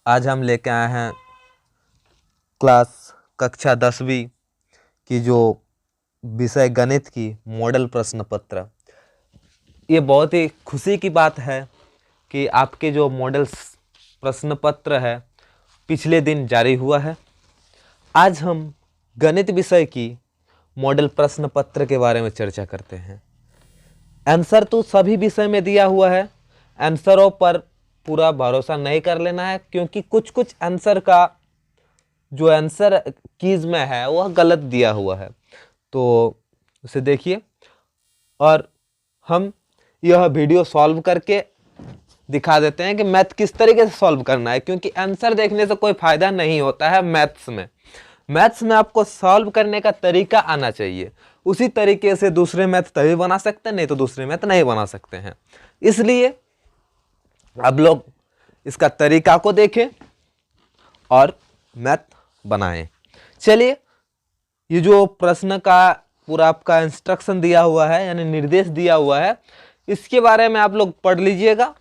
आज हम लेके आए हैं कक्षा 10वीं की जो विषय गणित की मॉडल प्रश्न पत्र। ये बहुत ही खुशी की बात है कि आपके जो मॉडल प्रश्न पत्र है पिछले दिन जारी हुआ है। आज हम गणित विषय की मॉडल प्रश्न पत्र के बारे में चर्चा करते हैं। आंसर तो सभी विषय में दिया हुआ है, आंसरों पर पूरा भरोसा नहीं कर लेना है, क्योंकि कुछ कुछ आंसर का जो आंसर कीज में है वह गलत दिया हुआ है, तो उसे देखिए। और हम यह वीडियो सॉल्व करके दिखा देते हैं कि मैथ किस तरीके से सॉल्व करना है, क्योंकि आंसर देखने से कोई फायदा नहीं होता है। मैथ्स में आपको सॉल्व करने का तरीका आना चाहिए। उसी तरीके से दूसरे मैथ तभी बना सकते हैं, नहीं तो दूसरे मैथ नहीं बना सकते हैं। इसलिए अब लोग इसका तरीका को देखें और मैथ बनाएं। चलिए, ये जो प्रश्न का पूरा आपका इंस्ट्रक्शन दिया हुआ है, यानी निर्देश दिया हुआ है, इसके बारे में आप लोग पढ़ लीजिएगा।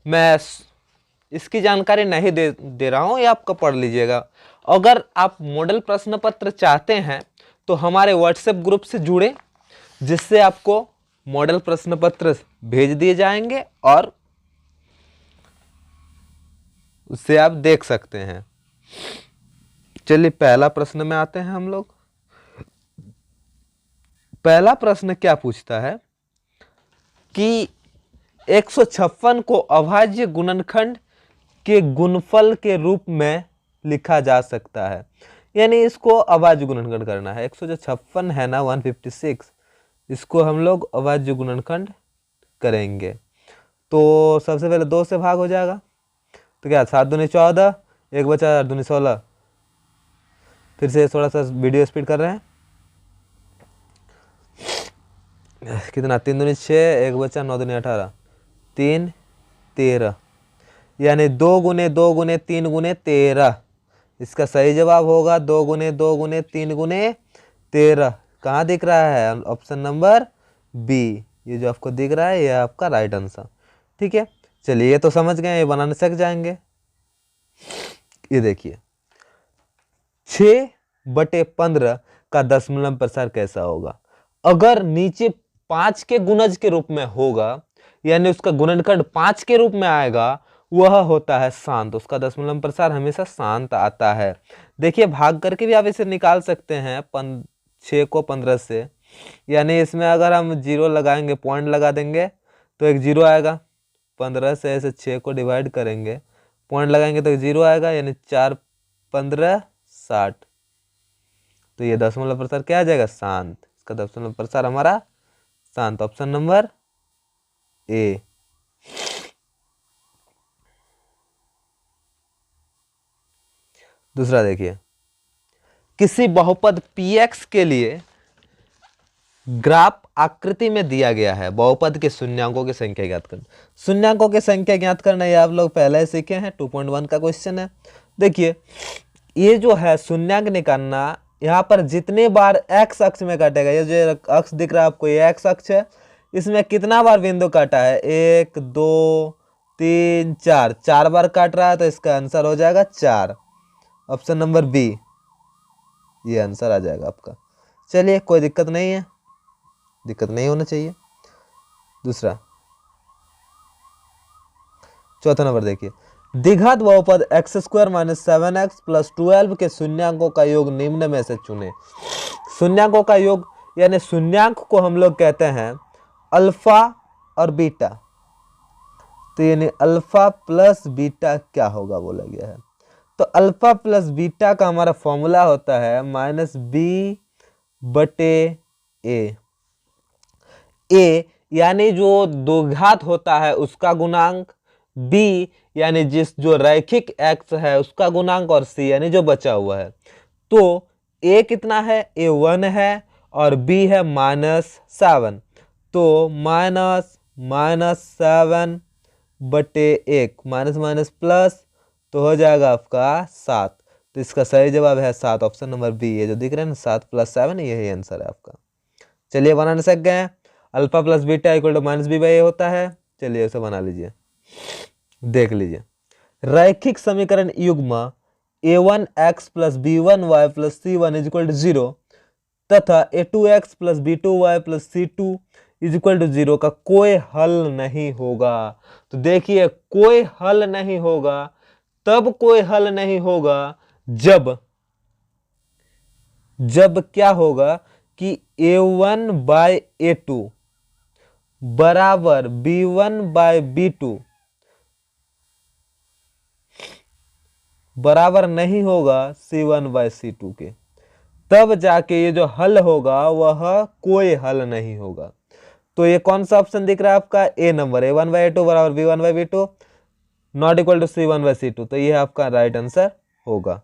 मैं इसकी जानकारी नहीं दे रहा हूं, ये आपका पढ़ लीजिएगा। अगर आप मॉडल प्रश्न पत्र चाहते हैं तो हमारे व्हाट्सएप ग्रुप से जुड़े, जिससे आपको मॉडल प्रश्न पत्र भेज दिए जाएंगे और उससे आप देख सकते हैं। चलिए, पहला प्रश्न में आते हैं हम लोग। पहला प्रश्न क्या पूछता है कि 156 को अभाज्य गुणनखंड के गुणनफल के रूप में लिखा जा सकता है। यानी इसको अभाज्य गुणनखंड करना है। 156 है ना, 156, इसको हम लोग अभाज्य गुणनखंड करेंगे। तो सबसे पहले 2 से भाग हो जाएगा, तो क्या 7 दूनी 14, 1 बचा 8 दूनी 16। फिर से थोड़ा सा वीडियो स्पीड कर रहे हैं। कितना, 3 दूनी 6, 1 बचा 9 दूनी 18, 3 13, यानी 2 गुने 2 गुने 3 गुने 13। इसका सही जवाब होगा 2 गुने 2 गुने 3 गुने 13। कहाँ दिख रहा है? Option number B. ये जो आपको दिख रहा है ये आपका राइट आंसर। ठीक है, चलिए, ये तो समझ गए, ये बनाने सीख जाएंगे। ये देखिए, 6/15 का दशमलव प्रसार कैसा होगा? अगर नीचे 5 के गुणज के रूप में होगा, यानी उसका गुणनखंड 5 के रूप में आएगा, वह होता है शांत। उसका दशमलव प्रसार हमेशा शांत आता है। देखिए, भाग करके भी आप इसे निकाल सकते हैं 6 को 15 से। यानी इसमें अगर हम 0 लगाएंगे, पॉइंट लगा देंगे तो एक 0 आएगा। 15 से ऐसे 6 को डिवाइड करेंगे, पॉइंट लगाएंगे तो एक 0 आएगा, यानी 4 15 60। तो ये दशमलव प्रसार क्या आ जाएगा? शांत। इसका दशमलव प्रसार हमारा शांत। Option number A. दूसरा देखिए, किसी बहुपद px के लिए ग्राफ आकृति में दिया गया है। बहुपद के शून्यांकों की संख्या ज्ञात करना। शून्यांकों की संख्या ज्ञात करना ये आप लोग पहले ही सीखे हैं, 2.1 का क्वेश्चन है। देखिए, ये जो है शून्यांक निकालना, यहाँ पर जितने बार x अक्ष में काटेगा, ये जो अक्ष दिख रहा है आपको, ये x अक्ष है, इसमें कितना बार बिंदु काटा है? 1 2 3 4, 4 बार काट रहा है, तो इसका आंसर हो जाएगा 4। ऑप्शन नंबर बी, ये आंसर आ जाएगा आपका। चलिए, कोई दिक्कत नहीं है, दिक्कत नहीं होना चाहिए। दूसरा, चौथा नंबर देखिए, द्विघात बहुपद x² - 7x + 12 के शून्यांकों का योग निम्न में से चुने। शून्यांकों का योग, यानी शून्यांक को हम लोग कहते हैं अल्फा और बीटा। तो यानी अल्फा प्लस बीटा क्या होगा बोला गया है। तो अल्फा प्लस बीटा का हमारा फॉर्मूला होता है -b/a। ए यानी जो द्विघात होता है उसका गुणांक, बी यानी जो रैखिक एक्स है उसका गुणांक, और सी यानी जो बचा हुआ है। तो ए कितना है? ए 1 है और बी है -7। तो -7/1, माइनस माइनस प्लस, तो हो जाएगा आपका 7। तो इसका सही जवाब है 7। ऑप्शन नंबर बी, ये जो दिख रहे हैं ना, 7 + 7, यही आंसर है आपका। चलिए, बनाने सीख गए। Alpha plus beta equal to -b/a होता है। चलिए, इसे बना लीजिए, देख लीजिए। रैखिक समीकरण युग्म a1x plus b1y plus c1 is equal to 0 तथा a2x plus b2y plus c2 is equal to 0 का कोई हल नहीं होगा। तो देखिए कोई हल नहीं होगा, तब कोई हल नहीं होगा जब क्या होगा कि a1 बाय a2 बराबर b1 बाय b2 बराबर नहीं होगा c1 बाय c2 के, तब जाके ये जो हल होगा वह कोई हल नहीं होगा। तो ये कौन सा ऑप्शन दिख रहा है आपका? ए नंबर, a1 बाय a2 बराबर b1 by b2 not equal to c1 by c2। तो ये आपका राइट आंसर होगा।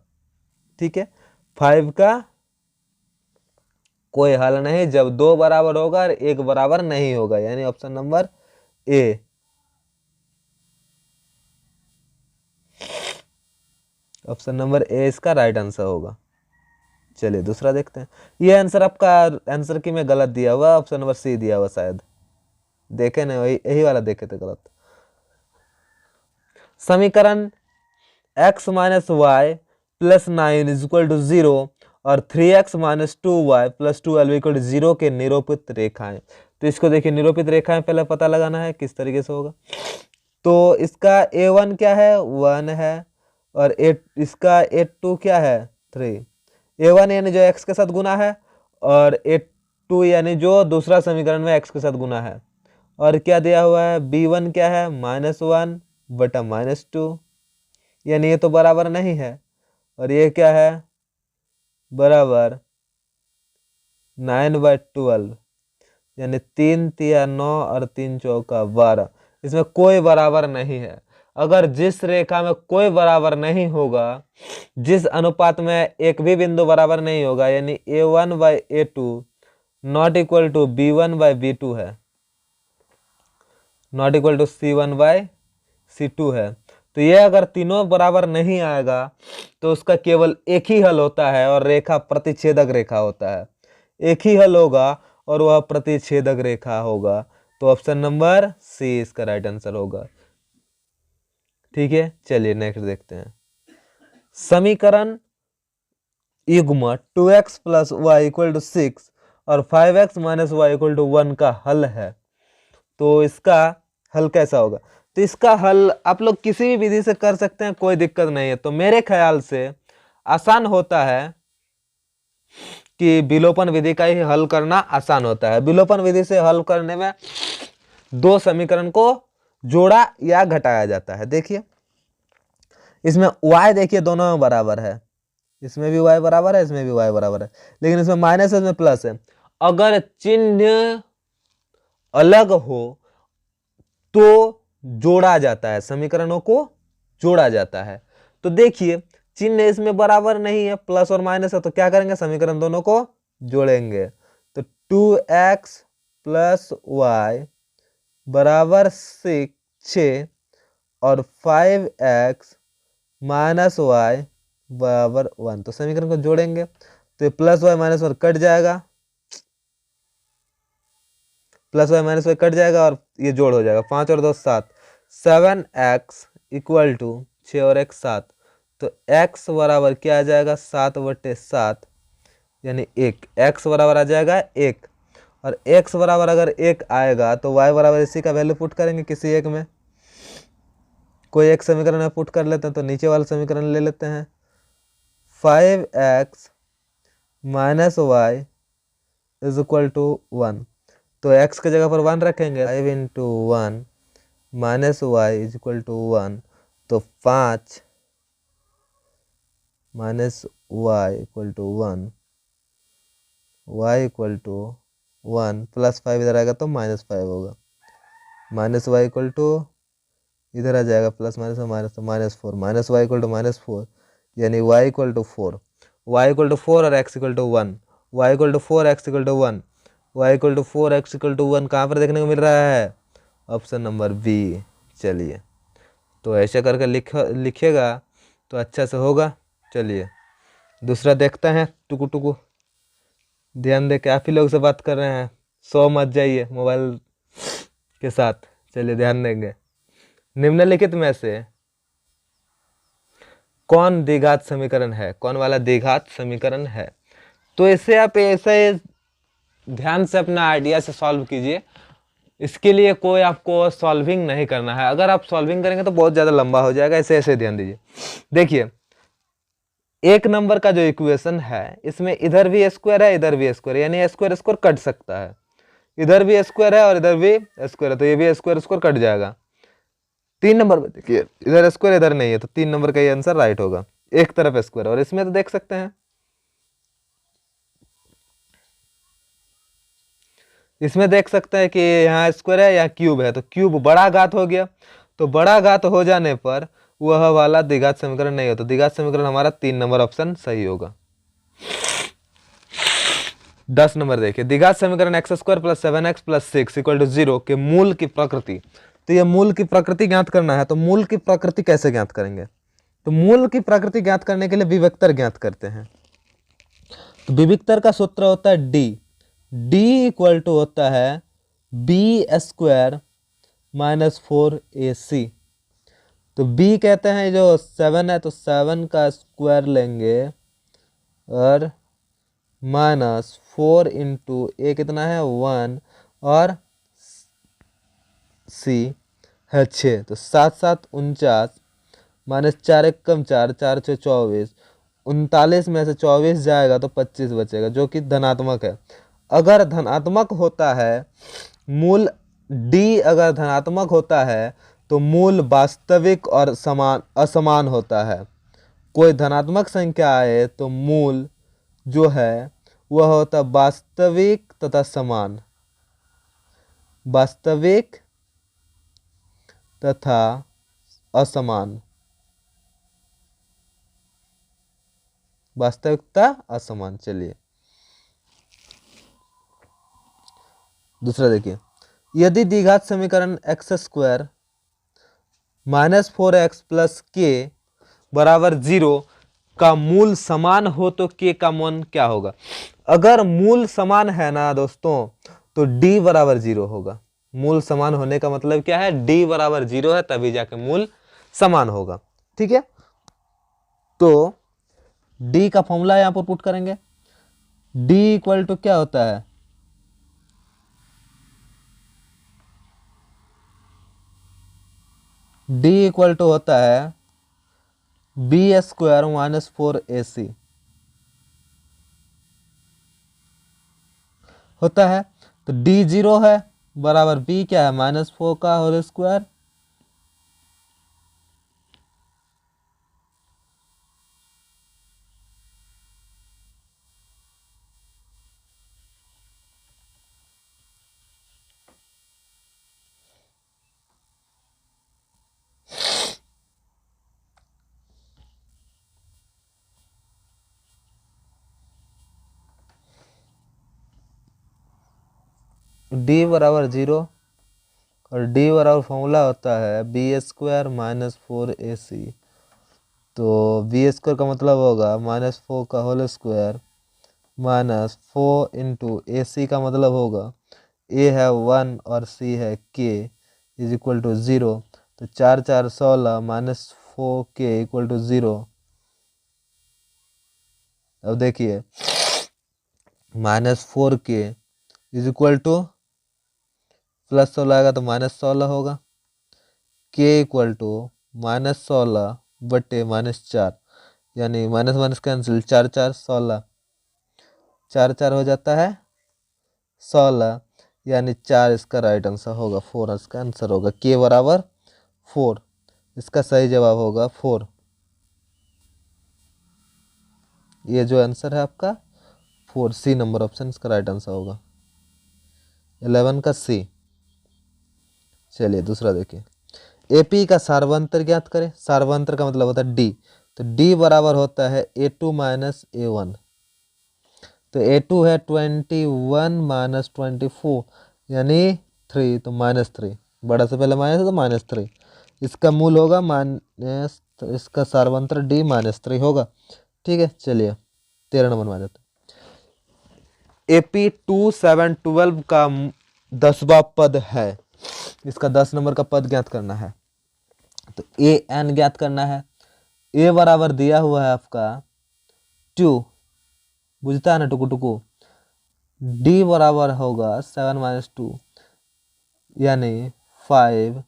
ठीक है, 5 का कोई हल नहीं जब 2 बराबर होगा और 1 बराबर नहीं होगा, यानी option number A. Option number A इसका राइट आंसर होगा। चलिए दूसरा देखते हैं। ये आंसर आपका आंसर की में गलत दिया हुआ, ऑप्शन नंबर सी दिया हुआ शायद, देखे ना, यही वाला देखे थे गलत। समीकरण x minus Y plus 9 is equal to 0 और 3x minus 2y plus 12 equal to 0 के निरूपित रेखाएं। तो इसको देखिए, निरूपित रेखाएं पहले पता लगाना है किस तरीके से होगा। तो इसका a1 क्या है? 1 है, और इसका a2 क्या है? 3। a1 यानी जो x के साथ गुना है, और a2 यानी जो दूसरा समीकरण में x के साथ गुना है। और क्या दिया हुआ है? b1 क्या है? -1 बटा -2, यानी ये तो बराबर नहीं है। और ये क्या है? बराबर 9/12, यानी 3 तिया 9 और 3 चौका 12। इसमें कोई बराबर नहीं है। अगर जिस रेखा में कोई बराबर नहीं होगा, जिस अनुपात में एक भी बिंदु बराबर नहीं होगा, यानी a1 by a2 not equal to b1 by b2 है, not equal to c1 by c2 है। तो ये अगर तीनों बराबर नहीं आएगा तो उसका केवल एक ही हल होता है, और रेखा प्रतिच्छेदक रेखा होता है। एक ही हल होगा और वह प्रतिच्छेदक रेखा होगा। तो ऑप्शन नंबर सी इसका राइट आंसर होगा। ठीक है, चलिए नेक्स्ट देखते हैं। समीकरण युग्म 2x plus Y equal to 6 और 5x minus Y equal to 1 का हल है। तो इसका हल कैसा होगा? तो इसका हल आप लोग किसी भी विधि से कर सकते हैं, कोई दिक्कत नहीं है। तो मेरे ख्याल से आसान होता है कि विलोपन विधि का ही हल करना आसान होता है। विलोपन विधि से हल करने में दो समीकरण को जोड़ा या घटाया जाता है। देखिए इसमें y देखिए दोनों में बराबर है, इसमें भी y बराबर है, इसमें भी y बराबर है, लेकिन इसमें माइनस है, इसमें प्लस है। अगर चिन्ह अलग हो तो जोड़ा जाता है, समीकरणों को जोड़ा जाता है। तो देखिए चिन्ह इसमें बराबर नहीं है, प्लस और माइनस है, तो क्या करेंगे? समीकरण दोनों को जोड़ेंगे। तो 2x प्लस वाई बराबर 6 और 5x माइनस वाई बराबर 1। तो समीकरण को जोड़ेंगे तो plus Y minus Y cut जाएगा, plus Y minus Y cut जाएगा और ये जोड़ हो जाएगा। 5 और 2 7, 7x इक्वल टू 6 और 1 7। तो x बराबर क्या आ जाएगा? 7/7, यानी 1। x बराबर आ जाएगा 1, और x बराबर अगर 1 आएगा तो y बराबर इसी का वैल्यू पुट करेंगे किसी एक में। कोई एक समीकरण में पुट कर लेते हैं, तो नीचे वाला समीकरण ले लेते हैं। 5x minus Y is equal to 1। तो x के जगह पर 1 रखेंगे। 5 into 1 minus Y is equal to 1। तो 5 minus Y equal to 1, Y equal to 1 plus 5 इधर आएगा तो -5 होगा। माइनस वाई इक्वल टू इधर आ जाएगा प्लस माइनस माइनस, तो -4, माइनस वाई इक्वल टू -4, यानी y equal to 4, Y equal to 4 और x equal to 1, Y equal to 4 x equal to 1, Y equal to 4 x equal to 1 कहाँ पर देखने को मिल रहा है? Option number B. चलिए तो ऐसे करके लिखिएगा तो अच्छा से होगा। चलिए दूसरा देखते हैं। टुकु टुकु ध्यान दे के, आप ही लोग से बात कर रहे हैं, सो मत जाइए मोबाइल के साथ। चलिए ध्यान देंगे। निम्नलिखित में से कौन द्विघात समीकरण है, कौन वाला द्विघात समीकरण है। तो इसे आप ऐसे ध्यान से अपना आइडिया से सॉल्व कीजिए। इसके लिए कोई आपको सॉल्विंग नहीं करना है, अगर आप सॉल्विंग करेंगे तो बहुत ज़्यादा लंबा हो जाएगा। ऐसे ऐसे ध्यान दीजिए। देखिए, एक नंबर का जो इक्वेशन है इसमें इधर भी स्क्वायर है, इधर भी स्क्वायर, यानी स्क्वायर स्क्वायर कट सकता है। इधर भी स्क्वायर है और इधर भी स्क्वायर है, तो ये भी स्क्वायर स्क्वायर कट जाएगा। 3 नंबर में देखिए, इधर स्क्वायर इधर नहीं है, तो 3 नंबर का ये आंसर राइट होगा। एक तरफ स्क्वायर, और इसमें तो देख सकते हैं, इसमें देख सकते हैं कि यहाँ स्क्वायर है, यहाँ क्यूब है, तो क्यूब बड़ा घात हो गया। तो बड़ा घात हो जाने पर वह वाला द्विघात समीकरण नहीं होता। द्विघात समीकरण हमारा 3 नंबर ऑप्शन सही होगा। 10 नंबर देखिए, द्विघात समीकरण X square plus 7x plus 6 equal to 0 के मूल की प्रकृति। तो ये मूल की प्रकृति ज्ञात करना है। तो मूल की प्रकृति कैसे ज्ञात करेंगे? तो मूल की प्रकृति ज्ञात करने के लिए विविक्तर ज्ञात करते हैं। तो विविक्तर का सूत्र होता है डी इक्वल टू होता है बी स्क्वायर माइनस 4ac। तो b कहते हैं जो 7 है, तो 7 का स्क्वायर लेंगे और माइनस 4 इंटू ए कितना है 1 और c है 6, तो 7 7 49 माइनस 4 1 कम 4 4 6 24, 39 में से 24 जाएगा तो 25 बचेगा, जो कि धनात्मक है। अगर धनात्मक होता है मूल d, अगर धनात्मक होता है तो मूल वास्तविक और असमान होता है। कोई धनात्मक संख्या आए तो मूल जो है वह होता वास्तविक तथा समान, वास्तविक तथा असमान, वास्तविकता असमान। चलिए दूसरा देखिए, यदि द्विघात समीकरण X square minus 4x plus के बराबर 0 का मूल समान हो तो के का मान क्या होगा? अगर मूल समान है ना दोस्तों, तो d बराबर 0 होगा। मूल समान होने का मतलब क्या है? d बराबर 0 है, तभी जाके मूल समान होगा। ठीक है, तो d का फॉर्मूला यहां पर पुट करेंगे। d इक्वल टू क्या होता है? d इक्वल टू होता है बी स्क्वायर माइनस 4ac होता है। तो d 0 है बराबर b क्या है? माइनस 4 का होल स्क्वायर। d बराबर 0 और d बराबर फॉर्मूला होता है बी स्क्वायर माइनस 4ac। तो बी स्क्वायर का मतलब होगा माइनस 4 का होल स्क्वायर माइनस 4 इंटू ए सी का मतलब होगा a है 1 और c है k इज इक्वल टू 0। तो 4 4 16 माइनस 4k इक्वल टू 0। अब देखिए, minus 4k is equal two plus 16 आएगा तो माइनस 16 होगा। k इक्वल टू माइनस 16 बटे माइनस 4, यानी माइनस माइनस कैंसिल, 4 4 16, 4 4 हो जाता है 16, यानी 4 इसका राइट आंसर होगा, 4 इसका आंसर होगा। k बराबर 4, इसका सही जवाब होगा 4। ये जो आंसर है आपका 4, सी नंबर ऑप्शन इसका राइट आंसर होगा, 11 का सी। चलिए दूसरा देखिए, एपी का सार्वंतर ज्ञात करें। सार्वंतर का मतलब होता है डी। तो डी बराबर होता है a2 माइनस a1। तो a2 है 21 माइनस 24 यानी 3, तो माइनस 3, बड़ा से पहले माइनस है तो माइनस 3। इसका मूल होगा माइनस, तो इसका सार्वंतर डी माइनस 3 होगा। ठीक है, चलिए 13 नंबर में आ जाता है। एपी 2 7 12 का 10वां पद है, इसका 10 नंबर का पद ज्ञात करना है। तो ए एन ज्ञात करना है। ए बराबर दिया हुआ है आपका 2, बुझता है ना टुकु टुकु। डी बराबर होगा 7 - 2 यानी 5।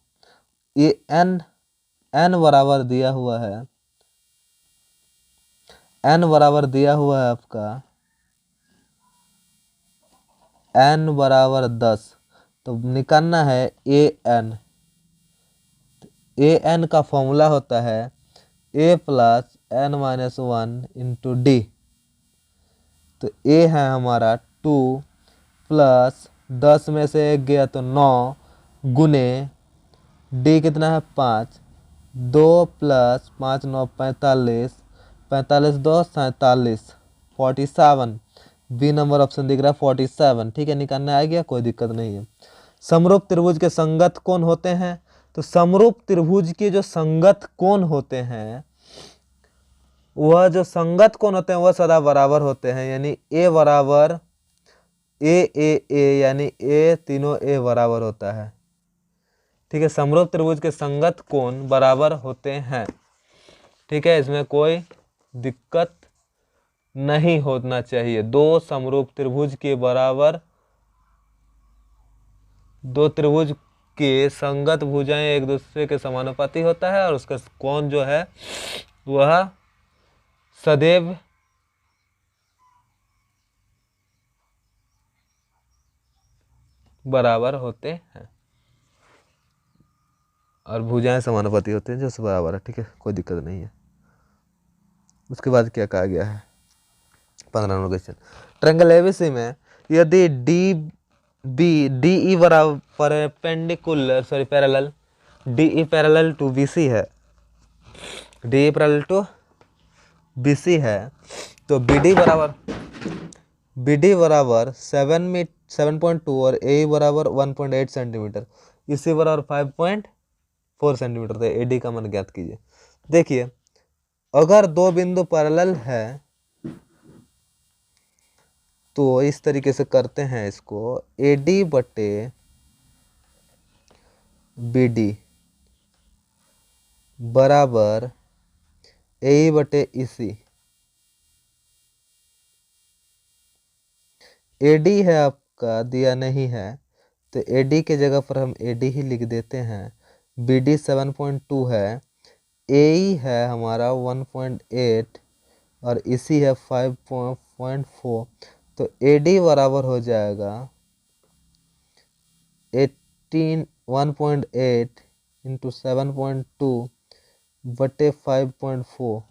ये एन बराबर दिया हुआ है, एन बराबर दिया हुआ है आपका एन बराबर 10। तो निकालना है ए एन। ए एन का फॉर्मूला होता है A plus N minus 1 into D. तो ए है हमारा 2 प्लस 10 में से 1 गया तो 9 गुने डी कितना है 5। 2 प्लस 5 9 45, 45 2 47, 47। बी नंबर ऑप्शन दिख रहा है 47। ठीक है, निकालने आ गया, कोई दिक्कत नहीं है। समरूप त्रिभुज के संगत कोण होते हैं। तो समरूप त्रिभुज के जो संगत कोण होते हैं, वह जो संगत कोण होते हैं वह सदा बराबर होते हैं, यानी ए बराबर ए यानी ए तीनों ए बराबर होता है। ठीक है, समरूप त्रिभुज के संगत कोण बराबर होते हैं। ठीक है, इसमें कोई दिक्कत नहीं होना चाहिए। दो समरूप त्रिभुज के बराबर, दो त्रिभुज के संगत भुजाएं एक दूसरे के समानुपाती होता है और उसका कोण जो है वह सदैव बराबर होते हैं और भुजाएं समानुपाती होते हैं जो बराबर है। ठीक है, कोई दिक्कत नहीं है। उसके बाद क्या कहा गया है 15 नंबर क्वेश्चन, ट्रायंगल एबीसी में यदि डी ई बराबर perpendicular parallel D E parallel to BC है, D E parallel to BC है, तो BD बराबर 7.2 और ए बराबर 1.8 सेंटीमीटर, इसी बराबर 5.4 सेंटीमीटर। तो AD का मान ज्ञात कीजिए। देखिए, अगर दो बिंदु पैरेलल है तो इस तरीके से करते हैं इसको, AD बटे BD बराबर ए बटे EC। AD है आपका दिया नहीं है, तो AD के जगह पर हम AD ही लिख देते हैं। BD 7.2 है, AE है हमारा 1.8 और EC है 5.4। तो AD बराबर हो जाएगा 1.8 इंटू 7.2 बटे 5.4।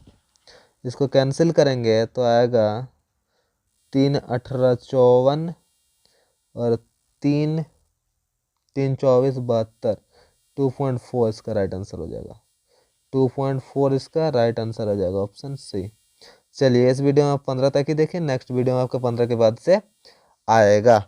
इसको कैंसिल करेंगे तो आएगा 3 18 54 और 3 3 24 72। 2.4 इसका राइट आंसर हो जाएगा। 2.4 इसका राइट आंसर हो जाएगा, ऑप्शन सी। चलिए, इस वीडियो में आप 15 तक ही देखें, नेक्स्ट वीडियो में आपका 15 के बाद से आएगा।